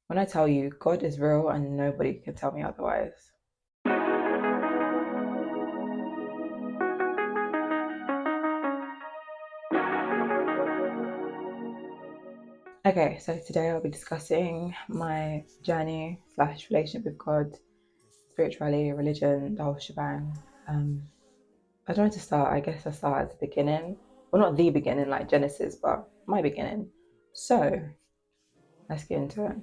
When I tell you God is real and nobody can tell me otherwise. Okay, so today I'll be discussing my journey slash relationship with God, spirituality, religion, the whole shebang. Um, I don't know where to start. I guess I start at the beginning. Well, not the beginning, like Genesis, but my beginning. So let's get into it.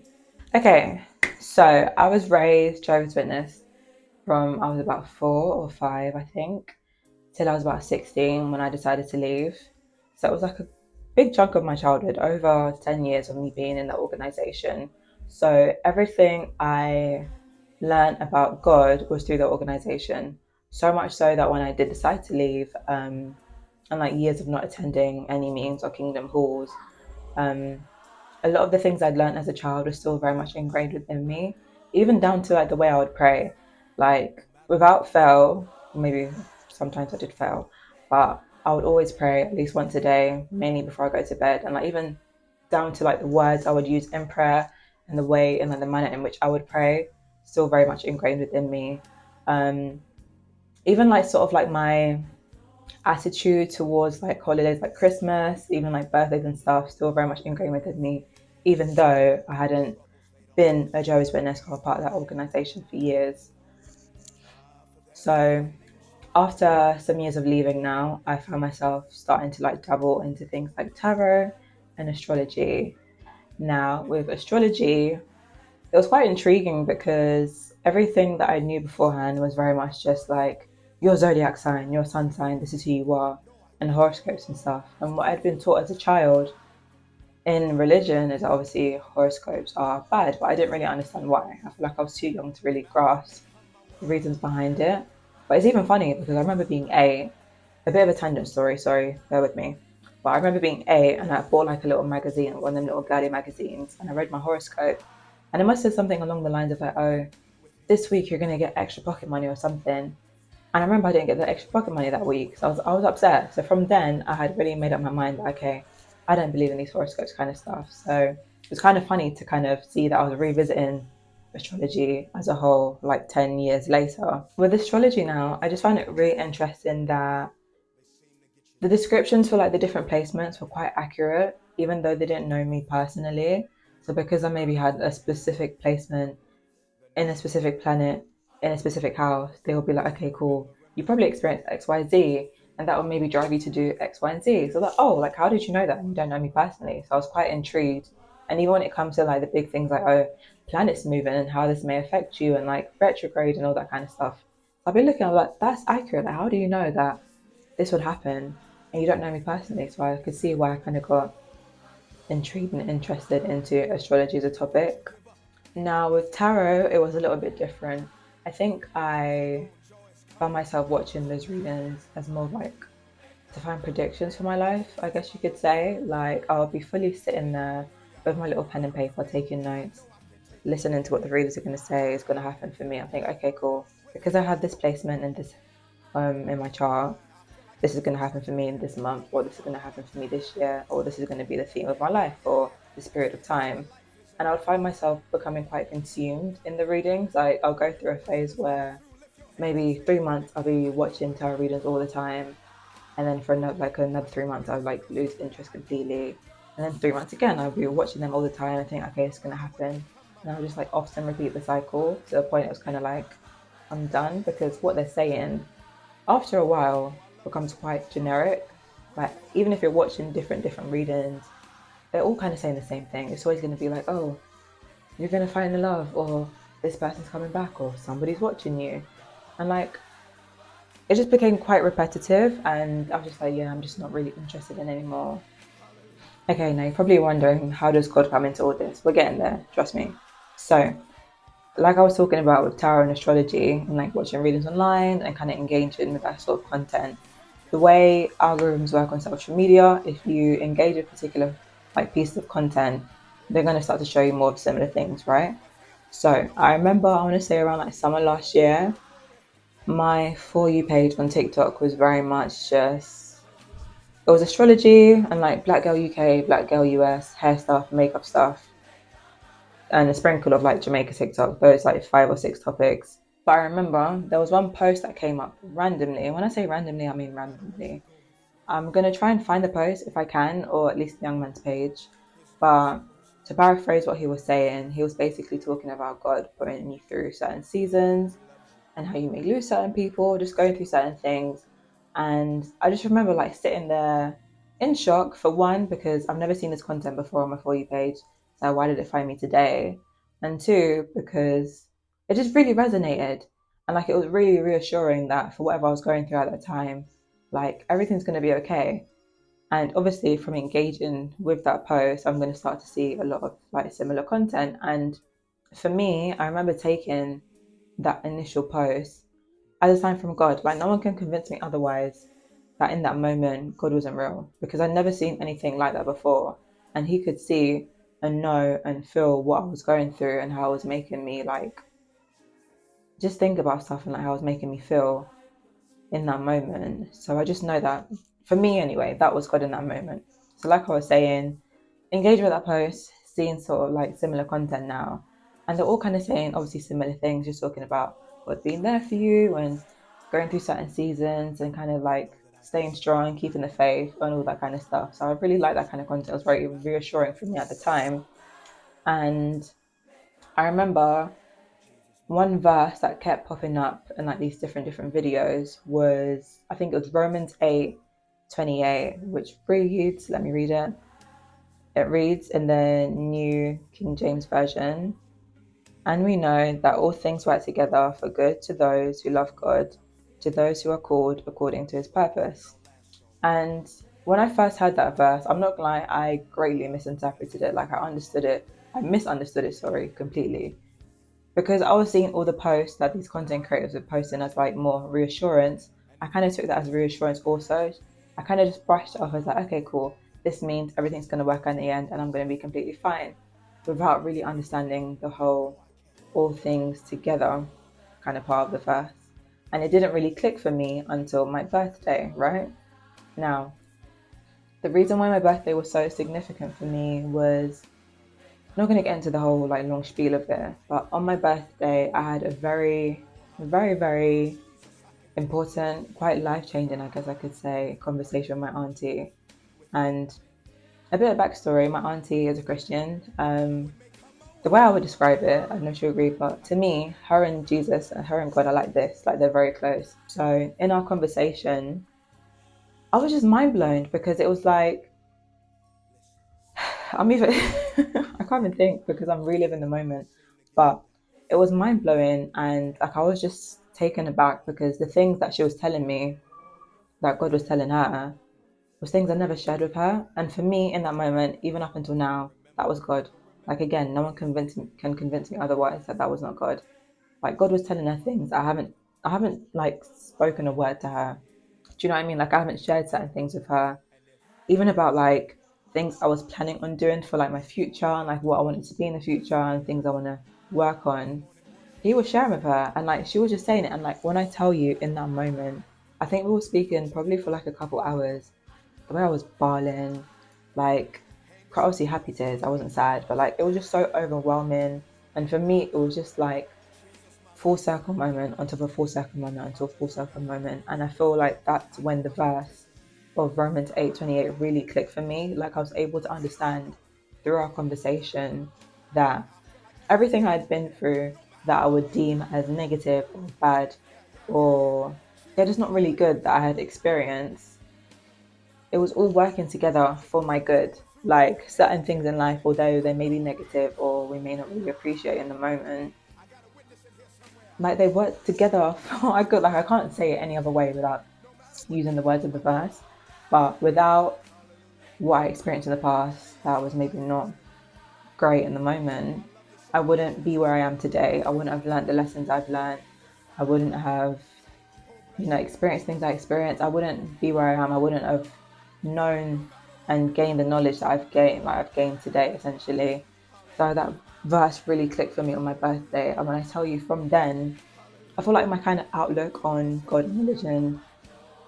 Okay, so I was raised Jehovah's Witness from I was about 4 or 5, I think, till I was about 16 when I decided to leave. So it was like a big chunk of my childhood, over 10 years of me being in the organization. So everything I learned about God was through the organization. So much so that when I did decide to leave, and like years of not attending any meetings or kingdom halls, um, a lot of the things I'd learned as a child were still very much ingrained within me, even down to like the way I would pray. Like without fail, maybe sometimes I did fail, but I would always pray at least once a day, mainly before I go to bed. And like even down to like the words I would use in prayer and the way and like the manner in which I would pray, still very much ingrained within me. Um, Even like sort of like my attitude towards like holidays like Christmas, even like birthdays and stuff, still very much ingrained within me, even though I hadn't been a Jehovah's Witness or a part of that organization for years. So after some years of leaving now, I found myself starting to like dabble into things like tarot and astrology. Now with astrology, it was quite intriguing because everything that I knew beforehand was very much just like your zodiac sign, your sun sign, this is who you are, and horoscopes and stuff. And what I'd been taught as a child in religion is that obviously horoscopes are bad, but I didn't really understand why. I feel like I was too young to really grasp the reasons behind it. But it's even funny because I remember being eight, a bit of a tangent story, sorry, bear with me. But I remember being eight and I bought like a little magazine, one of them little girly magazines, and I read my horoscope. And it must have said something along the lines of like, oh, this week you're gonna get extra pocket money or something. And I remember I didn't get the extra pocket money that week, so I was upset. So from then I had really made up my mind that okay, I don't believe in these horoscopes kind of stuff. So it was kind of funny to kind of see that I was revisiting astrology as a whole like 10 years later. With astrology now, I just find it really interesting that the descriptions for like the different placements were quite accurate, even though they didn't know me personally. So because I maybe had a specific placement in a specific planet in a specific house, they will be like, okay, cool. You probably experienced X, Y, Z, and that will maybe drive you to do X, Y, and Z. So like, oh, like how did you know that? And you don't know me personally. So I was quite intrigued. And even when it comes to like the big things like oh, planets moving and how this may affect you and like retrograde and all that kind of stuff. I'll be looking, I'm like, that's accurate. Like, how do you know that this would happen? And you don't know me personally. So I could see why I kind of got intrigued and interested into astrology as a topic. Now with tarot, it was a little bit different. I think I found myself watching those readings as more like to find predictions for my life, I guess you could say. Like I'll be fully sitting there with my little pen and paper, taking notes, listening to what the readers are going to say is going to happen for me. I think, okay, cool. Because I had this placement and this in my chart, this is going to happen for me in this month, or this is going to happen for me this year, or this is going to be the theme of my life for this period of time. And I would find myself becoming quite consumed in the readings. Like I'll go through a phase where maybe 3 months I'll be watching tarot readings all the time, and then for another 3 months I'll like lose interest completely, and then 3 months again I'll be watching them all the time and think, okay, it's gonna happen, and I'll just like often repeat the cycle to the point it was kind of like I'm done because what they're saying after a while becomes quite generic. Like even if you're watching different readings, they're all kind of saying the same thing. It's always going to be like, oh, you're going to find the love, or this person's coming back, or somebody's watching you, and like it just became quite repetitive. And I was just like, yeah, I'm just not really interested in anymore. Okay, now you're probably wondering, how does God come into all this? We're getting there, trust me. So like I was talking about with tarot and astrology and like watching readings online and kind of engaging with that sort of content, the way algorithms work on social media, if you engage a particular like piece of content, they're going to start to show you more of similar things, right? So I remember, I want to say around like summer last year, my For You page on TikTok was very much just, it was astrology and like Black Girl UK, Black Girl US, hair stuff, makeup stuff. and a sprinkle of like Jamaica TikTok, those like 5 or 6 topics. But I remember there was one post that came up randomly. And when I say randomly, I mean randomly. I'm going to try and find the post if I can, or at least the young man's page. But to paraphrase what he was saying, he was basically talking about God putting you through certain seasons and how you may lose certain people, just going through certain things. And I just remember like sitting there in shock, for one, because I've never seen this content before on my For You page. So why did it find me today? And two, because it just really resonated. And like it was really reassuring that for whatever I was going through at that time, like everything's going to be okay. And obviously, from engaging with that post, I'm going to start to see a lot of like similar content. And for me, I remember taking that initial post as a sign from God. Like, no one can convince me otherwise that in that moment, God wasn't real, because I'd never seen anything like that before. And He could see and know and feel what I was going through and how it was making me like just think about stuff and like how it was making me feel in that moment. So I just know that for me anyway, that was God in that moment. So like I was saying, engage with that post, seeing sort of like similar content now. And they're all kind of saying obviously similar things, just talking about God being there for you and going through certain seasons and kind of like staying strong, keeping the faith and all that kind of stuff. So I really like that kind of content. It was very reassuring for me at the time. And I remember one verse that kept popping up in like these different videos was, I think it was Romans 8:28, which reads, let me read it. It reads in the New King James Version, and we know that all things work together for good to those who love God, to those who are called according to His purpose. And when I first heard that verse, I'm not gonna lie, I greatly misinterpreted it. Like I misunderstood it, sorry, completely, because I was seeing all the posts that these content creators were posting as like more reassurance. I kind of took that as reassurance also. I kind of just brushed it off as like, okay, cool. This means everything's going to work out in the end and I'm going to be completely fine, without really understanding the whole all things together kind of part of the verse. And it didn't really click for me until my birthday, right? Now, the reason why my birthday was so significant for me was, I'm not going to get into the whole like long spiel of it, but on my birthday, I had a very important, quite life changing, I guess I could say, conversation with my auntie. And a bit of backstory: my auntie is a Christian. The way I would describe it, I don't know if you agree, but to me, her and Jesus, her and God are like this, like they're very close. So in our conversation, I was just mind blown because it was like, I'm even, I can't even think because I'm reliving the moment, but it was mind blowing. And like, I was just taken aback because the things that she was telling me, that God was telling her, was things I never shared with her. And for me, in that moment, even up until now, that was God. Like, again, no one can convince me otherwise that that was not God. Like, God was telling her things I haven't like spoken a word to her. Do you know what I mean? Like, I haven't shared certain things with her, even about like things I was planning on doing for like my future and like what I wanted to be in the future and things I want to work on. He was sharing with her and like she was just saying it. And like when I tell you in that moment, I think we were speaking probably for like a couple hours. The way I was bawling, like quite obviously happy tears. I wasn't sad, but like it was just so overwhelming. And for me, it was just like full circle moment on top of full circle moment until full circle moment. And I feel like that's when the verse of Romans 8:28 really clicked for me. Like I was able to understand through our conversation that everything I'd been through that I would deem as negative or bad or they're just not really good that I had experienced, it was all working together for my good. Like certain things in life, although they may be negative or we may not really appreciate in the moment, like they work together for my good. Like I can't say it any other way without using the words of the verse. But without what I experienced in the past that was maybe not great in the moment, I wouldn't be where I am today. I wouldn't have learned the lessons I've learned. I wouldn't have, experienced things I experienced. I wouldn't be where I am. I wouldn't have known and gained the knowledge that I've gained today, essentially. So that verse really clicked for me on my birthday. And when I tell you from then, I feel like my kind of outlook on God and religion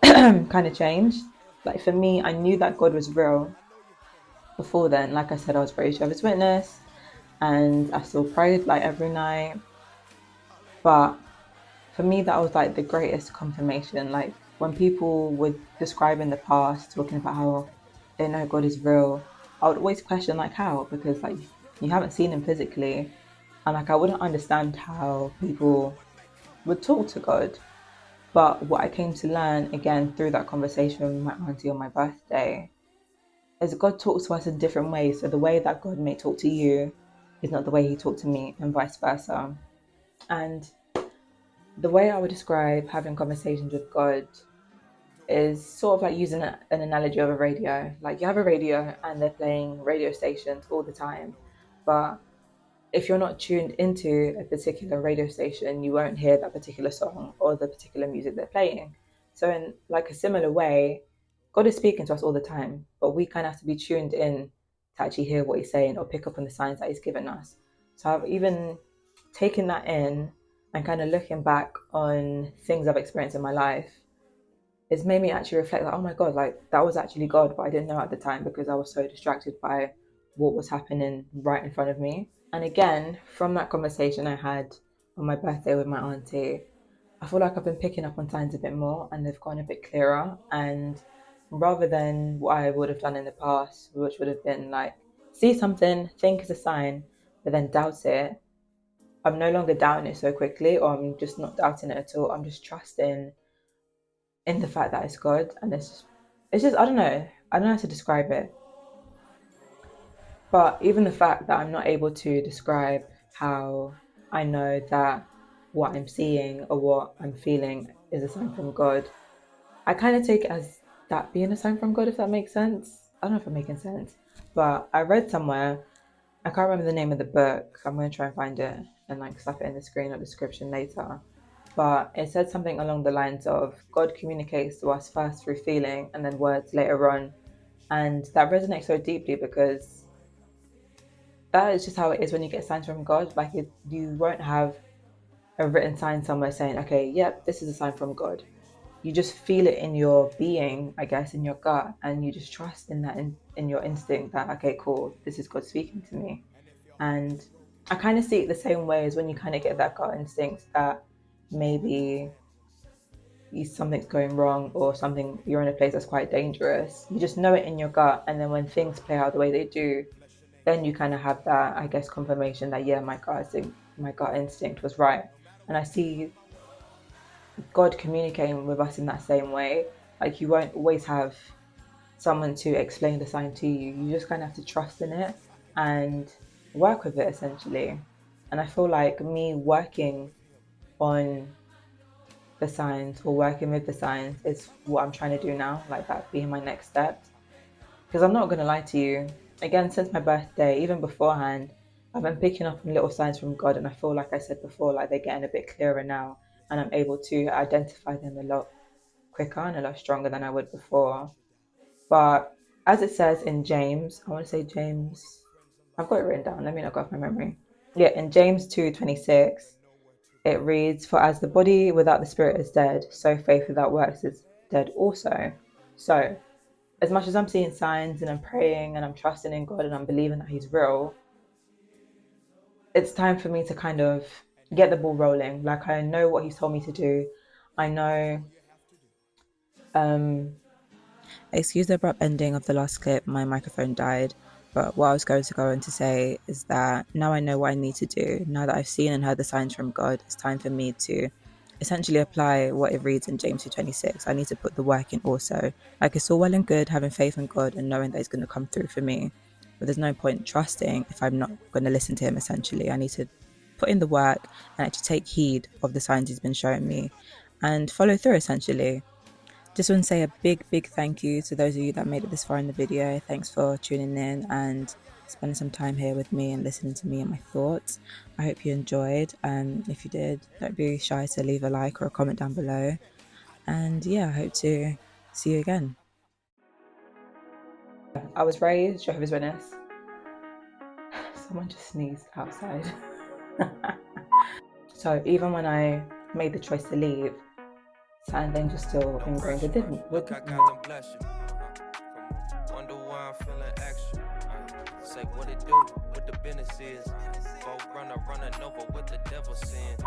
kind of changed. Like for me, I knew that God was real before then. Like I said, I was very Jehovah's Witness. and I still prayed like every night. But for me, that was like the greatest confirmation. Like when people would describe in the past, talking about how they know God is real, I would always question like how, because like you haven't seen him physically, and like I wouldn't understand how people would talk to God. But what I came to learn again through that conversation with my auntie on my birthday is God talks to us in different ways. So the way that God may talk to you is not the way he talked to me, and vice versa. And the way I would describe having conversations with God is sort of like using an analogy of a radio. Like you have a radio and they're playing radio stations all the time. But if you're not tuned into a particular radio station, you won't hear that particular song or the particular music they're playing. So in like a similar way, God is speaking to us all the time, but we kind of have to be tuned in to actually hear what he's saying or pick up on the signs that he's given us. So I've even taken that in and kind of looking back on things I've experienced in my life, it's made me actually reflect like, oh my God, like that was actually God, but I didn't know at the time because I was so distracted by what was happening right in front of me. And again, from that conversation I had on my birthday with my auntie, I feel like I've been picking up on signs a bit more and they've gone a bit clearer. And rather than what I would have done in the past, which would have been like, see something, think it's a sign, but then doubt it, I'm no longer doubting it so quickly, or I'm just not doubting it at all. I'm just trusting in the fact that it's God, and it's just I don't know how to describe it. But even the fact that I'm not able to describe how I know that what I'm seeing or what I'm feeling is a sign from God, I kind of take it as that being a sign from God, if that makes sense. I don't know if I'm making sense, but I read somewhere, I can't remember the name of the book. I'm going to try and find it and like slap it in the screen or description later. But it said something along the lines of God communicates to us first through feeling and then words later on. And that resonates so deeply because that is just how it is when you get signs from God. Like you won't have a written sign somewhere saying, okay, yep, this is a sign from God. You just feel it in your being, I guess, in your gut, and you just trust in that, in your instinct that, okay, cool, this is God speaking to me. And I kind of see it the same way as when you kind of get that gut instinct that maybe something's going wrong or something, you're in a place that's quite dangerous. You just know it in your gut, and then when things play out the way they do, then you kind of have that, I guess, confirmation that yeah, my gut instinct was right. And I see God communicating with us in that same way. Like you won't always have someone to explain the sign to you. You just kind of have to trust in it and work with it essentially. And I feel like me working on the signs or working with the signs is what I'm trying to do now, like that being my next step. Because I'm not going to lie to you, again, since my birthday, even beforehand, I've been picking up on little signs from God, and I feel like I said before, like they're getting a bit clearer now, and I'm able to identify them a lot quicker and a lot stronger than I would before. But as it says in James, I want to say James, I've got it written down, let me not go off my memory. Yeah, in James 2:26, it reads, for as the body without the spirit is dead, so faith without works is dead also. So, as much as I'm seeing signs and I'm praying and I'm trusting in God and I'm believing that he's real, it's time for me to kind of get the ball rolling. Like I know what he's told me to do. I know um excuse the abrupt ending of the last clip, my microphone died. But what I was going to go on to say is that now I know what I need to do. Now that I've seen and heard the signs from God, it's time for me to essentially apply what it reads in James 2:26. I need to put the work in also. Like it's all well and good having faith in God and knowing that he's going to come through for me. But there's no point trusting if I'm not going to listen to him essentially. I need to put in the work and actually take heed of the signs he's been showing me and follow through essentially. Just want to say a big, big thank you to those of you that made it this far in the video. Thanks for tuning in and spending some time here with me and listening to me and my thoughts. I hope you enjoyed. If you did, don't be shy to leave a like or a comment down below. And yeah, I hope to see you again. I was raised Jehovah's Witness. Someone just sneezed outside. So even when I made the choice to leave, certain things are still ingrained within me. like what it do, what the business is. Folk running over what the devil sends.